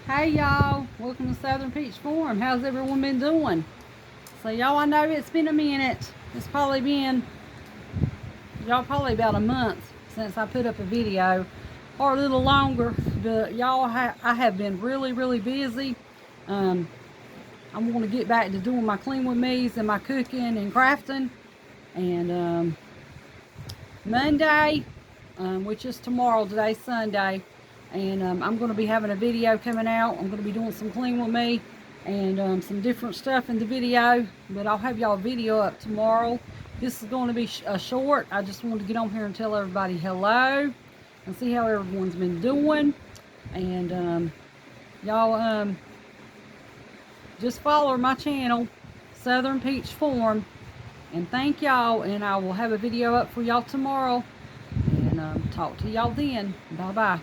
Hey y'all, welcome to Southern Peach Farm. How's everyone been doing? So y'all, I know it's been a minute. It's probably been, y'all, probably about a month since I put up a video, or a little longer. But y'all, I have been really busy. Um, I'm going to get back to doing my clean with me's and my cooking and crafting. And Monday, which is tomorrow, today's Sunday, and I'm going to be having a video coming out. I'm going to be doing some clean with me and some different stuff in the video, but I'll have y'all a video up tomorrow. This is going to be a short. I just wanted to get on here and tell everybody hello and see how everyone's been doing. And y'all just follow my channel, Southern Peach Farm, and thank y'all, and I will have a video up for y'all tomorrow, and talk to y'all then. Bye bye.